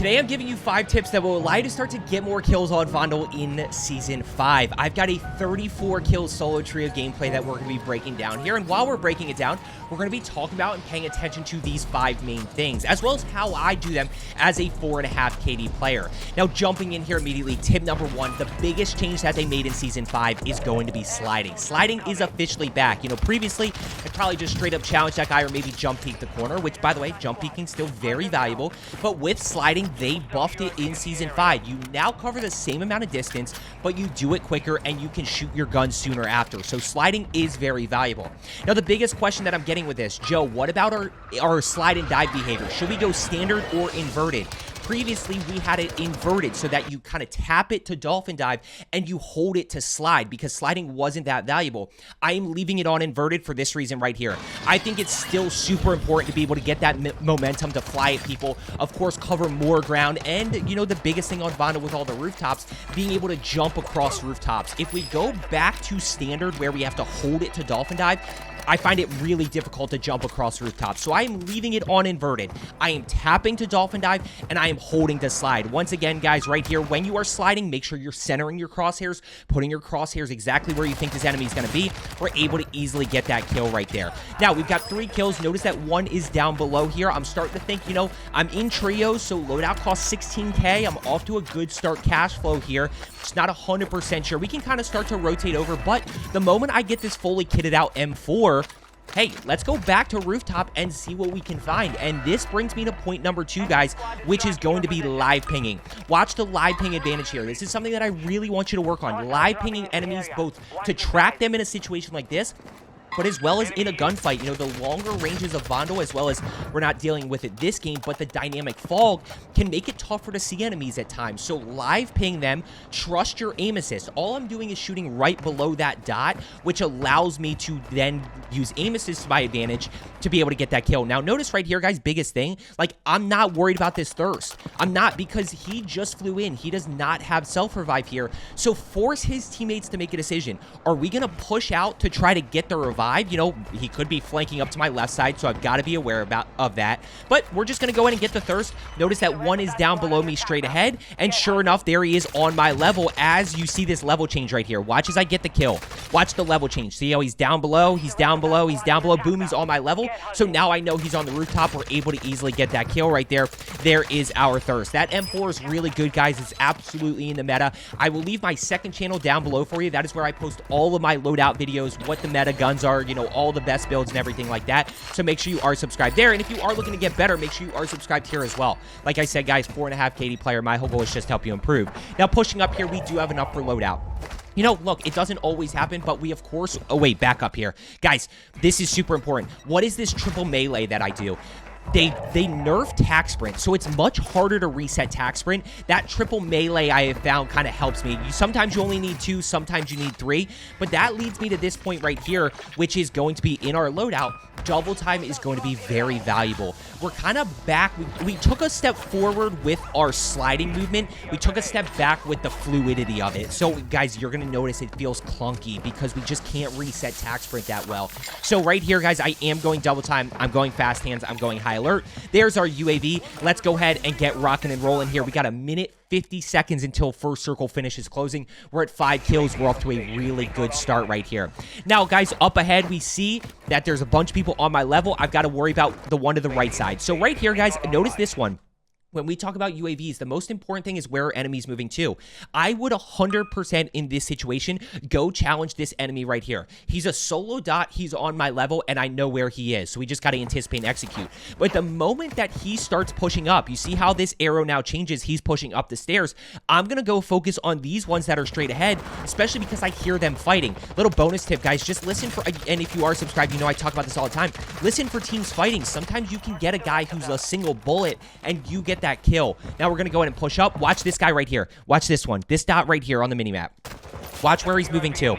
Today I'm giving you 5 tips that will allow you to start to get more kills on Vondel in Season 5. I've got a 34 kill solo trio gameplay that we're going to be breaking down here, and while we're breaking it down, we're going to be talking about and paying attention to these 5 main things, as well as how I do them as a 4.5 KD player. Now, jumping in here immediately, tip number 1, the biggest change that they made in Season 5 is going to be sliding. Sliding is officially back. You know, previously, I'd probably just straight up challenge that guy or maybe jump peek the corner, which, by the way, jump peeking still very valuable, but with sliding, they buffed it in Season 5. You now cover the same amount of distance, but you do it quicker and you can shoot your gun sooner after. So sliding is very valuable. Now, the biggest question that I'm getting with this, Joe, what about our slide and dive behavior? Should we go standard or inverted? Previously, we had it inverted so that you kind of tap it to dolphin dive and you hold it to slide because sliding wasn't that valuable. I am leaving it on inverted for this reason right here. I think it's still super important to be able to get that momentum to fly at people, of course, cover more ground, and, you know, the biggest thing on Vondel with all the rooftops, being able to jump across rooftops. If we go back to standard where we have to hold it to dolphin dive, I find it really difficult to jump across rooftops. So I am leaving it on inverted. I am tapping to dolphin dive, and I am holding to slide. Once again, guys, right here, when you are sliding, make sure you're centering your crosshairs, putting your crosshairs exactly where you think this enemy is going to be. We're able to easily get that kill right there. Now, we've got 3 kills. Notice that 1 is down below here. I'm starting to think, you know, I'm in trios, so loadout costs 16K. I'm off to a good start cash flow here. It's not 100% sure. We can kind of start to rotate over, but the moment I get this fully kitted out M4, hey, let's go back to rooftop and see what we can find. And this brings me to point number 2, guys, which is going to be live pinging. Watch the live ping advantage here. This is something that I really want you to work on. Live pinging enemies, both to track them in a situation like this, but as well as in a gunfight. You know, the longer ranges of Vondel, as well as we're not dealing with it this game, but the dynamic fog can make it tougher to see enemies at times. So live ping them, trust your aim assist. All I'm doing is shooting right below that dot, which allows me to then use aim assist to my advantage to be able to get that kill. Now, notice right here, guys, biggest thing, like, I'm not worried about this thirst. I'm not, because he just flew in. He does not have self-revive here. So force his teammates to make a decision. Are we going to push out to try to get the revive? You know, he could be flanking up to my left side, so I've got to be aware of that. But we're just going to go in and get the thirst. Notice that 1 is down below me straight ahead, and sure enough, there he is on my level as you see this level change right here. Watch as I get the kill. Watch the level change. See how he's down below, he's down below, he's down below. Boom, he's on my level. So now I know he's on the rooftop. We're able to easily get that kill right there. There is our thirst. That M4 is really good, guys. It's absolutely in the meta. I will leave my second channel down below for you. That is where I post all of my loadout videos, what the meta guns are, you know, all the best builds and everything like that. So make sure you are subscribed there. And if you are looking to get better, make sure you are subscribed here as well. Like I said, guys, 4.5 KD player. My whole goal is just to help you improve. Now, pushing up here, we do have an upper loadout. You know, look, it doesn't always happen, but we, of course... Oh, wait, back up here. Guys, this is super important. What is this triple melee that I do? They nerf tac sprint, so it's much harder to reset tac sprint. That triple melee I have found kind of helps me. Sometimes you only need 2, sometimes you need 3, but that leads me to this point right here, which is going to be in our loadout. Double time is going to be very valuable. We're kind of back. We took a step forward with our sliding movement. We took a step back with the fluidity of it. So, guys, you're going to notice it feels clunky because we just can't reset tac sprint that well. So right here, guys, I am going double time. I'm going fast hands. I'm going high alert. There's our UAV. Let's go ahead and get rocking and rolling here. We got 1:50 seconds until first circle finishes closing. We're at 5 kills. We're off to a really good start right here. Now, guys, up ahead, we see that there's a bunch of people on my level. I've got to worry about the one to the right side. So right here, guys, notice this one. When we talk about UAVs, the most important thing is where are enemies moving to. I would 100% in this situation go challenge this enemy right here. He's a solo dot, he's on my level, and I know where he is. So we just got to anticipate and execute. But the moment that he starts pushing up, you see how this arrow now changes, he's pushing up the stairs. I'm going to go focus on these ones that are straight ahead, especially because I hear them fighting. Little bonus tip, guys, just listen for, and if you are subscribed, you know I talk about this all the time. Listen for teams fighting. Sometimes you can get a guy who's a single bullet, and you get that kill. Now we're going to go ahead and push up. Watch this guy right here. Watch this one. This dot right here on the minimap. Watch where he's moving to.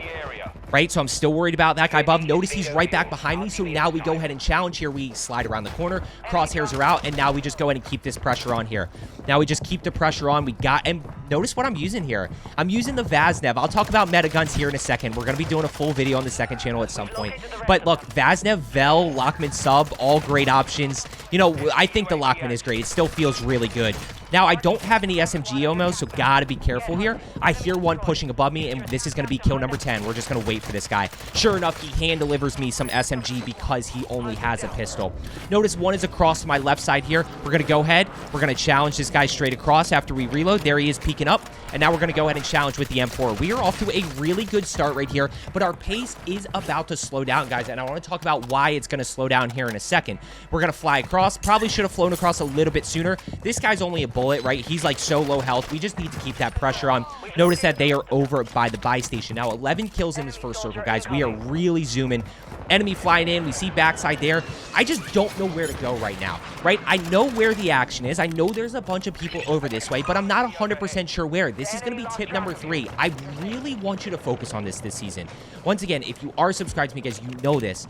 Right, so I'm still worried about that guy above. Notice he's right back behind me, so now we go ahead and challenge here. We slide around the corner, crosshairs are out, and now we just go ahead and keep this pressure on here. Now we just keep the pressure on. And notice what I'm using here. I'm using the Vaznev. I'll talk about meta guns here in a second. We're going to be doing a full video on the second channel at some point. But look, Vaznev, Vel, Lockman sub, all great options. You know, I think the Lockman is great. It still feels really good. Now, I don't have any SMG ammo, so gotta be careful here. I hear one pushing above me, and this is gonna be kill number 10. We're just gonna wait for this guy. Sure enough, he hand delivers me some SMG because he only has a pistol. Notice one is across to my left side here. We're gonna go ahead. We're gonna challenge this guy straight across after we reload. There he is peeking up, and now we're gonna go ahead and challenge with the M4. We are off to a really good start right here, but our pace is about to slow down, guys, and I want to talk about why it's gonna slow down here in a second. We're gonna fly across. Probably should have flown across a little bit sooner. This guy's only a bullet, right? He's like so low health. We just need to keep that pressure on. Notice that they are over by the buy station. Now, 11 kills in this first circle, guys. We are really zooming. Enemy flying in. We see backside there. I just don't know where to go right now, right? I know where the action is. I know there's a bunch of people over this way, but I'm not 100% sure where. This is going to be tip number 3. I really want you to focus on this season. Once again, if you are subscribed to me, guys, you know this.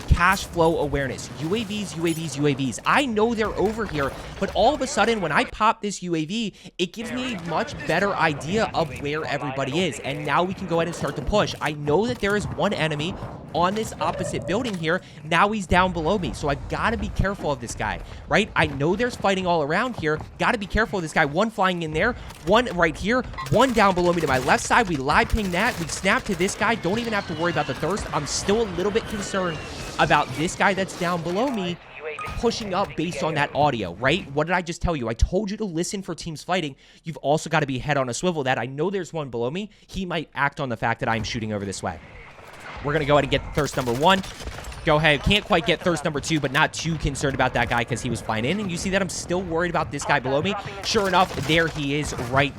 Cash flow awareness. UAVs, UAVs, UAVs. I know they're over here, but all of a sudden, when I pop this UAV, it gives me a much better idea of where everybody is, and now we can go ahead and start to push. I know that there is one enemy on this opposite building here. Now he's down below me, so I've got to be careful of this guy, right? I know there's fighting all around here. Got to be careful of this guy. One flying in there, one right here, one down below me to my left side. We live ping that. We snap to this guy. Don't even have to worry about the thirst. I'm still a little bit concerned about this guy that's down below me pushing up based on that audio, right? What did I just tell you? I told you to listen for teams fighting. You've also got to be head on a swivel that I know there's one below me. He might act on the fact that I'm shooting over this way. We're going to go ahead and get thirst number 1. Go ahead. Can't quite get thirst number 2, but not too concerned about that guy because he was flying in. And you see that I'm still worried about this guy below me. Sure enough, there he is right,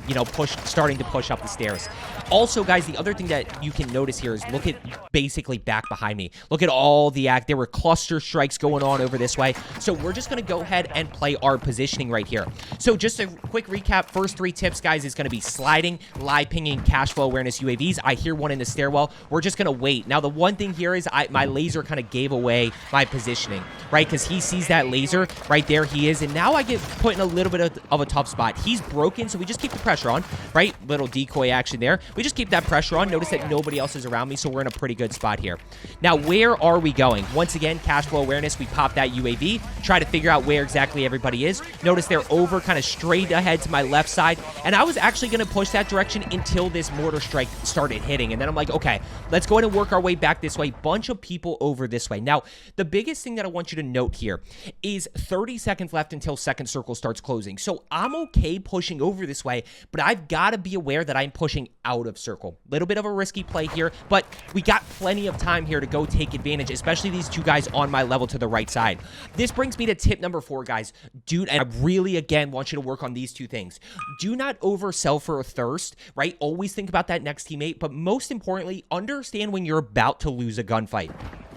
starting to push up the stairs. Also, guys, the other thing that you can notice here is look at basically back behind me. Look at all the act. There were cluster strikes going on over this way. So we're just going to go ahead and play our positioning right here. So just a quick recap. First 3 tips, guys, is going to be sliding, live pinging, cash flow awareness UAVs. I hear one in the stairwell. We're just going to wait. Now, the one thing here is my laser kind of gave away my positioning, right? Because he sees that laser right there. He is. And now I get put in a little bit of a tough spot. He's broken, so we just keep the pressure on, right? Little decoy action there. We just keep that pressure on. Notice that nobody else is around me, so we're in a pretty good spot here. Now, where are we going? Once again, cash flow awareness. We pop that UAV. Try to figure out where exactly everybody is. Notice they're over kind of straight ahead to my left side. And I was actually going to push that direction until this mortar strike started hitting. And then I'm like, okay, let's go ahead and work our way back this way. Bunch of people over this way. Now, the biggest thing that I want you to note here is 30 seconds left until second circle starts closing. So I'm okay pushing over this way, but I've got to be aware that I'm pushing out of circle. Little bit of a risky play here, but we got plenty of time here to go take advantage, especially these 2 guys on my level to the right side. This brings me to tip number 4, guys. Dude, and I really, again, want you to work on these 2 things. Do not oversell for a thirst, right? Always think about that next teammate, but most importantly, understand when you're about to lose a gunfight.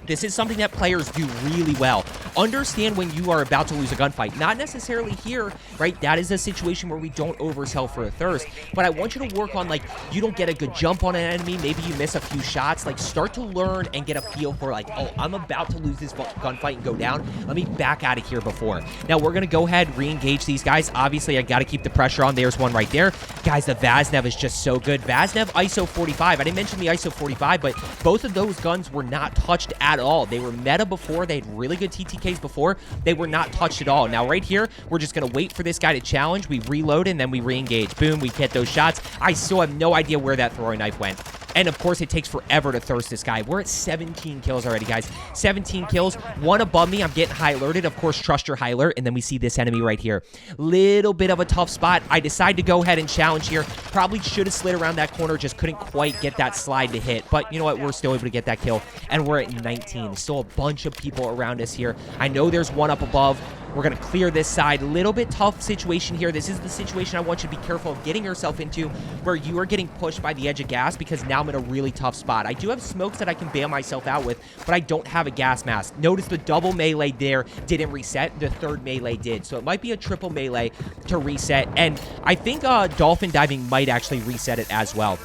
This is something that players do really well. Understand when you are about to lose a gunfight. Not necessarily here, right? That is a situation where we don't oversell for a thirst. But I want you to work on, like, you don't get a good jump on an enemy. Maybe you miss a few shots. Like, start to learn and get a feel for, like, oh, I'm about to lose this gunfight and go down. Let me back out of here before. Now, we're going to go ahead, re-engage these guys. Obviously, I got to keep the pressure on. There's one right there. Guys, the Vaznev is just so good. Vaznev ISO 45. I didn't mention the ISO 45, but both of those guns were not touched at all. They were meta before. They had really good TTKs before. They were not touched at all. Now, right here, we're just going to wait for this guy to challenge. We reload, and then we re-engage. Boom, we get those shots. I still have no idea where that throwing knife went. And, of course, it takes forever to thirst this guy. We're at 17 kills already, guys. 17 kills. One above me. I'm getting high alerted. Of course, trust your high alert. And then we see this enemy right here. Little bit of a tough spot. I decide to go ahead and challenge here. Probably should have slid around that corner. Just couldn't quite get that slide to hit. But you know what? We're still able to get that kill. And we're at 19. Still a bunch of people around us here. I know there's one up above. We're going to clear this side. Little bit tough situation here. This is the situation I want you to be careful of getting yourself into, where you are getting pushed by the edge of gas, because now I'm in a really tough spot. I do have smokes that I can bail myself out with, but I don't have a gas mask. Notice the double melee there didn't reset. The third melee did. So it might be a triple melee to reset. And I think dolphin diving might actually reset it as well.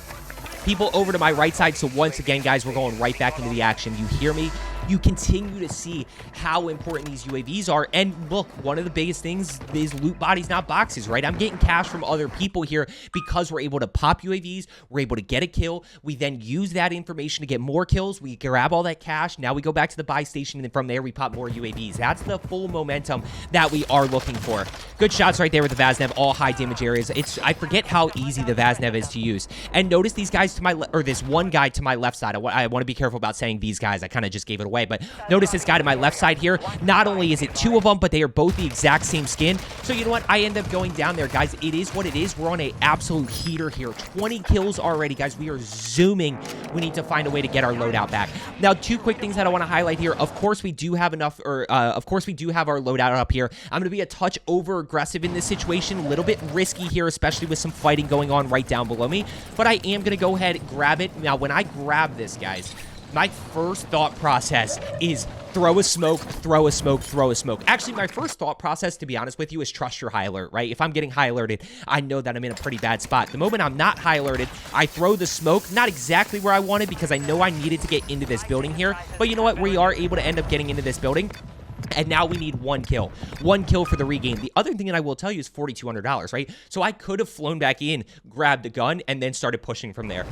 People over to my right side. So once again, guys, we're going right back into the action. You hear me you continue to see how important these UAVs are. And look, one of the biggest things is loot bodies, not boxes, right? I'm getting cash from other people here because we're able to pop UAVs, we're able to get a kill, we then use that information to get more kills, we grab all that cash, now we go back to the buy station, and then from there we pop more UAVs. That's the full momentum that we are looking for. Good shots right there with the Vaznev, all high damage areas. I forget how easy the Vaznev is to use. And notice these guys to my or this one guy to my left side. I want to be careful about saying these guys. I kind of just gave it away, but notice this guy to my left side here. Not only is it two of them, but they are both the exact same skin. So you know what? I end up going down there, guys. It is what it is. We're on an absolute heater here. 20 kills already, guys. We are zooming. We need to find a way to get our loadout back. Now, two quick things that I want to highlight here. Of course, we do have enough, or of course, we do have our loadout up here. I'm going to be a touch over aggressive in this situation. A little bit risky here, especially with some fighting going on right down below me. But I am going to go ahead and grab it. Now, when I grab this, guys, my first thought process is throw a smoke, throw a smoke, throw a smoke. Actually, my first thought process, to be honest with you, is trust your high alert, right? If I'm getting high alerted, I know that I'm in a pretty bad spot. The moment I'm not high alerted, I throw the smoke, not exactly where I wanted because I know I needed to get into this building here. But you know what? We are able to end up getting into this building. And now we need one kill for the regame. The other thing that I will tell you is $4,200, right? So I could have flown back in, grabbed the gun, and then started pushing from there.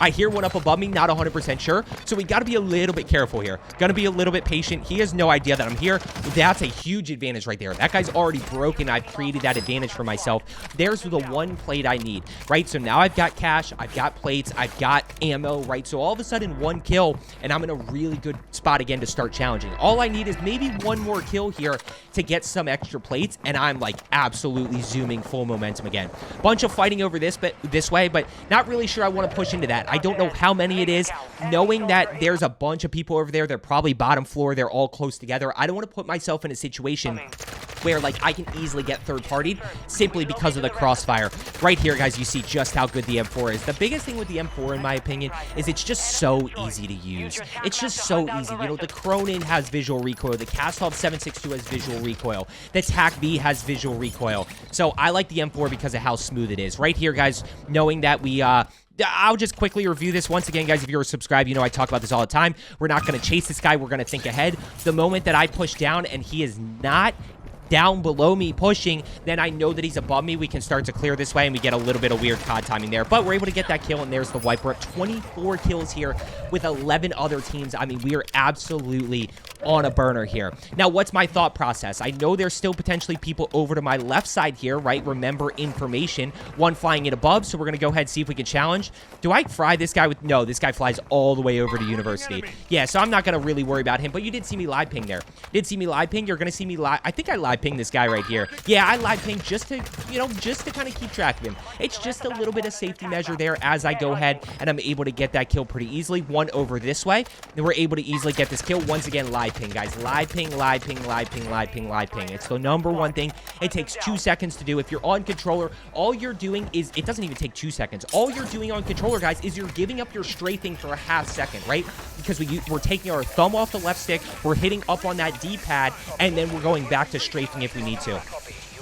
I hear one up above me, not 100% sure, so we got to be a little bit careful here. Got to be a little bit patient. He has no idea that I'm here. That's a huge advantage right there. That guy's already broken. I've created that advantage for myself. There's the one plate I need, right? So now I've got cash, I've got plates, I've got ammo, right? So all of a sudden, one kill, and I'm in a really good spot again to start challenging. All I need is maybe one more kill here to get some extra plates, and I'm like absolutely zooming full momentum again. Bunch of fighting over this way, but not really sure I want to push into that. I don't know how many it is. Knowing that there's a bunch of people over there, they're probably bottom floor, they're all close together. I don't want to put myself in a situation where like I can easily get third-partied simply because of the crossfire. Right here, guys, you see just how good the M4 is. The biggest thing with the M4, in my opinion, is it's just so easy to use. It's just so easy. You know, the Cronin has visual recoil. The Kastov 762 has visual recoil. The TAC-B has visual recoil. So I like the M4 because of how smooth it is. Right here, guys, knowing that we, I'll just quickly review this. Once again, guys, if you're subscribed, you know I talk about this all the time. We're not going to chase this guy. We're going to think ahead. The moment that I push down and he is not down below me pushing, then I know that he's above me. We can start to clear this way, and we get a little bit of weird COD timing there. But we're able to get that kill, and there's the wipe. We're at 24 kills here with 11 other teams. I mean, we are absolutely on a burner here. Now, what's my thought process? I know there's still potentially people over to my left side here, right? Remember information. One flying it above, so we're going to go ahead and see if we can challenge. Do I fry this guy with... No, this guy flies all the way over to University. Yeah, so I'm not going to really worry about him, but you did see me live ping there. Did see me live ping. You're going to see me live... I think I live ping this guy right here. Yeah, I live ping just to, you know, just to kind of keep track of him. It's just a little bit of safety measure there as I go ahead, and I'm able to get that kill pretty easily. One over this way, and we're able to easily get this kill. Once again, live ping, guys. Live ping, live ping, live ping, live ping, live ping. It's the number one thing. It takes 2 seconds to do. If you're on controller, all you're doing is, it doesn't even take 2 seconds. All you're doing on controller, guys, is you're giving up your strafing for a half second, right? Because we're taking our thumb off the left stick, we're hitting up on that D-pad, and then we're going back to strafing if we need to.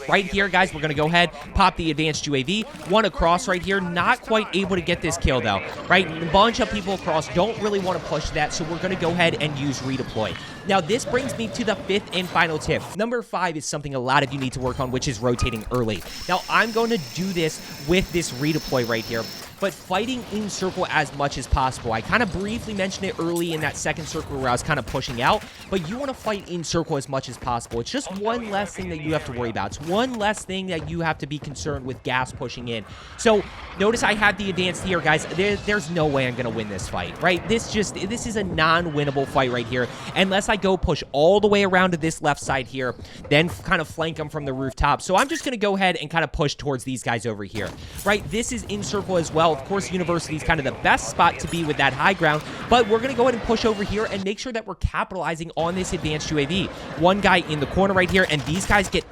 Right here, guys, we're going to go ahead, pop the advanced UAV. One across right here. Not quite able to get this kill, though. Right? A bunch of people across don't really want to push that, so we're going to go ahead and use redeploy. Now, this brings me to the 5th and final tip. Number 5 is something a lot of you need to work on, which is rotating early. Now, I'm going to do this with this redeploy right here, but fighting in circle as much as possible. I kind of briefly mentioned it early in that second circle where I was kind of pushing out, but you want to fight in circle as much as possible. It's just one less thing that you have to worry about. It's one less thing that you have to be concerned with gas pushing in. So notice I have the advanced here, guys. There's no way I'm going to win this fight, right? This is a non-winnable fight right here, unless I go push all the way around to this left side here, then kind of flank them from the rooftop. So I'm just going to go ahead and kind of push towards these guys over here, right? This is in circle as well. Of course, University is kind of the best spot to be with that high ground, but we're going to go ahead and push over here and make sure that we're capitalizing on this advanced UAV. One guy in the corner right here, and these guys get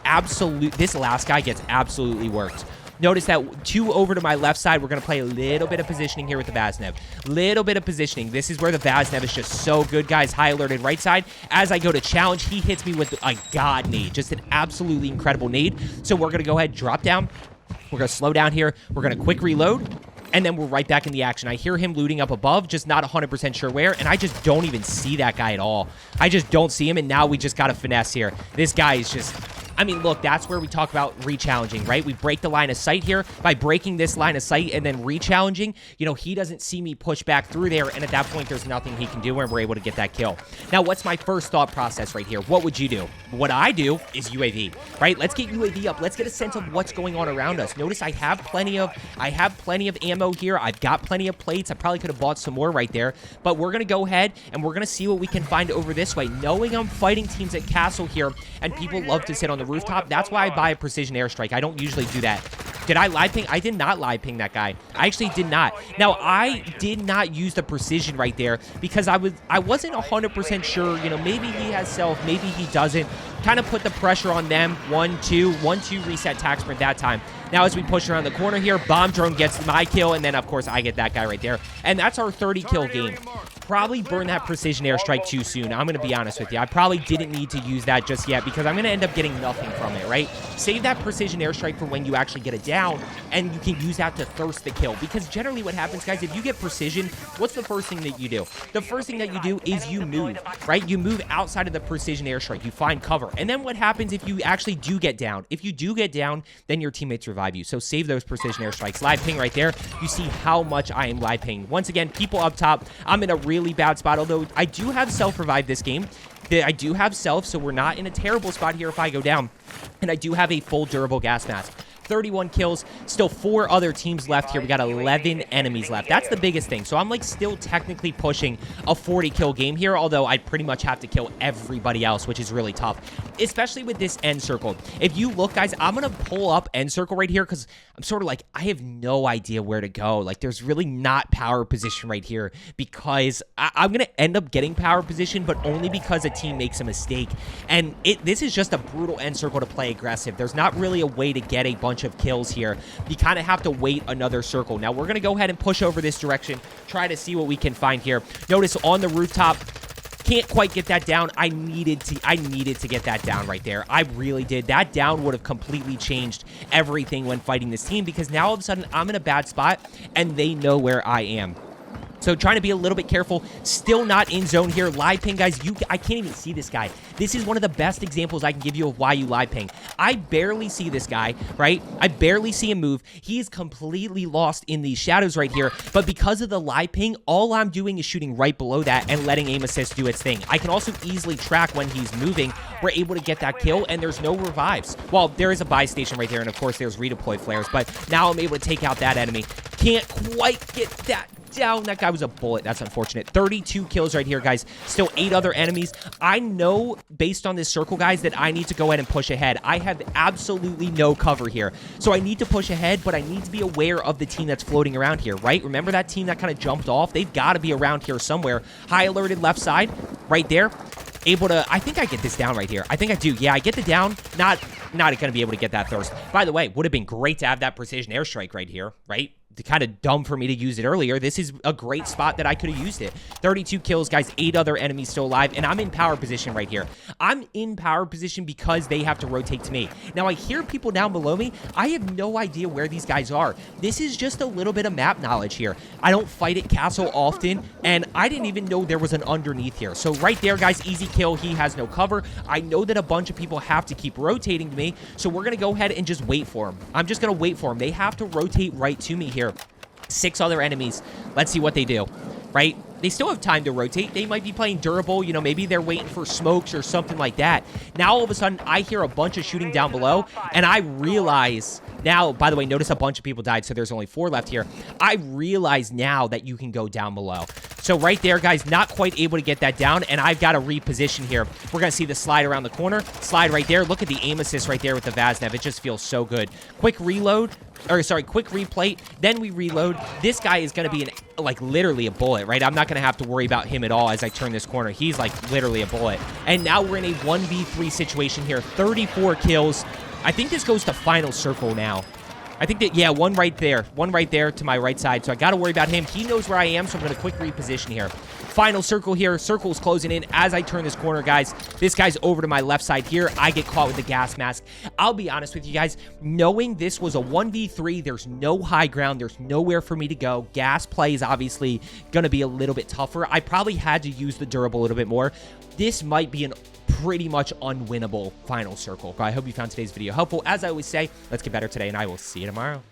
this last guy gets absolutely worked. Notice that 2 over to my left side. We're going to play a little bit of positioning here with the Vaznev. Little bit of positioning. This is where the Vaznev is just so good, guys. High alerted right side. As I go to challenge, he hits me with a god nade. Just an absolutely incredible nade. So we're going to go ahead, drop down. We're going to slow down here. We're going to quick reload. and then we're right back in the action. I hear him looting up above, just not 100% sure where, and I just don't even see that guy at all. I just don't see him, and now we just got a finesse here. This guy is just... I mean, look, that's where we talk about re-challenging, right? We break the line of sight here by breaking this line of sight and then re-challenging. You know, he doesn't see me push back through there, and at that point, there's nothing he can do, and we're able to get that kill. Now, what's my first thought process right here? What would you do? What I do is UAV, right? Let's get UAV up. Let's get a sense of what's going on around us. Notice I have plenty of ammo here. I've got plenty of plates. I probably could have bought some more right there, but we're going to go ahead, and we're going to see what we can find over this way. Knowing I'm fighting teams at Castle here, and people love to sit on the rooftop, that's why I buy a precision airstrike. I don't usually do that. Did I live ping? I did not live ping that guy. I actually did not. Now, I did not use the precision right there because I wasn't 100% sure. You know, maybe he has self, maybe he doesn't. Kind of put the pressure on them. 1-2 reset tax sprint that time. Now, as we push around the corner here, bomb drone gets my kill, and then, of course, I get that guy right there. And that's our 30-kill game. Probably burn that precision airstrike too soon. I'm going to be honest with you. I probably didn't need to use that just yet because I'm going to end up getting nothing from it, right? Save that precision airstrike for when you actually get it down, and you can use that to thirst the kill. Because generally what happens, guys, if you get precision, what's the first thing that you do? The first thing that you do is you move, right? You move outside of the precision airstrike. You find cover. And then what happens if you actually do get down? If you do get down, then your teammates revive you. So save those precision airstrikes. Live ping right there. You see how much I am live ping. Once again, people up top, I'm in a really bad spot, although I do have self-revive this game. I do have self, so we're not in a terrible spot here if I go down. And I do have a full durable gas mask. 31 kills, still 4 other teams left here. We got 11 enemies left. That's the biggest thing. So I'm like still technically pushing a 40-kill game here, although I pretty much have to kill everybody else, which is really tough, especially with this end circle. If you look, guys, I'm going to pull up end circle right here because I'm sort of like, I have no idea where to go. Like, there's really not power position right here because I'm going to end up getting power position, but only because a team makes a mistake. And this is just a brutal end circle to play aggressive. There's not really a way to get a bunch of kills here. You kind of have to wait another circle. Now we're going to go ahead and push over this direction, try to see what we can find here. Notice on the rooftop, can't quite get that down. I needed to get that down right there. I really did. That down would have completely changed everything when fighting this team because now all of a sudden I'm in a bad spot and they know where I am. So trying to be a little bit careful. Still not in zone here. Live ping, guys. I can't even see this guy. This is one of the best examples I can give you of why you live ping. I barely see this guy, right? I barely see him move. He is completely lost in these shadows right here. But because of the live ping, all I'm doing is shooting right below that and letting aim assist do its thing. I can also easily track when he's moving. We're able to get that kill, and there's no revives. Well, there is a buy station right there, and of course there's redeploy flares. But now I'm able to take out that enemy. Can't quite get that down. That guy was a bullet. That's unfortunate. 32 kills right here, guys. Still 8 other enemies. I know, based on this circle, guys, that I need to go ahead and push ahead. I have absolutely no cover here. So I need to push ahead, but I need to be aware of the team that's floating around here, right? Remember that team that kind of jumped off? They've got to be around here somewhere. High alerted left side, right there. Able to, I think I get this down right here. I think I do. Yeah, I get the down. Not going to be able to get that thirst. By the way, would have been great to have that precision airstrike right here, right? Kind of dumb for me to use it earlier. This is a great spot that I could have used it. 32 kills, guys. 8 other enemies still alive, and I'm in power position right here. I'm in power position because they have to rotate to me. Now, I hear people down below me. I have no idea where these guys are. This is just a little bit of map knowledge here. I don't fight at Castle often, and I didn't even know there was an underneath here. So right there, guys, easy kill. He has no cover. I know that a bunch of people have to keep rotating to me, so we're going to go ahead and just wait for him. I'm just going to wait for him. They have to rotate right to me here. 6 other enemies. Let's see what they do, right? They still have time to rotate. They might be playing durable. You know, maybe they're waiting for smokes or something like that. Now, all of a sudden, I hear a bunch of shooting down below, and I realize now, by the way, notice a bunch of people died, so there's only 4 left here. I realize now that you can go down below. So right there, guys, not quite able to get that down, and I've got to reposition here. We're going to see the slide around the corner. Slide right there. Look at the aim assist right there with the Vaznev. It just feels so good. Quick reload. Or, sorry, quick replate. Then we reload. This guy is going to be, like, literally a bullet, right? I'm not going to have to worry about him at all as I turn this corner. He's, like, literally a bullet. And now we're in a 1v3 situation here. 34 kills. I think this goes to final circle now. I think that, yeah, one right there to my right side. So I got to worry about him. He knows where I am, so I'm going to quick reposition here. Final circle here. Circle's closing in as I turn this corner, guys. This guy's over to my left side here. I get caught with the gas mask. I'll be honest with you guys, knowing this was a 1v3, there's no high ground. There's nowhere for me to go. Gas play is obviously going to be a little bit tougher. I probably had to use the durable a little bit more. This might be an pretty much unwinnable final circle. I hope you found today's video helpful. As I always say, let's get better today, and I will see you tomorrow.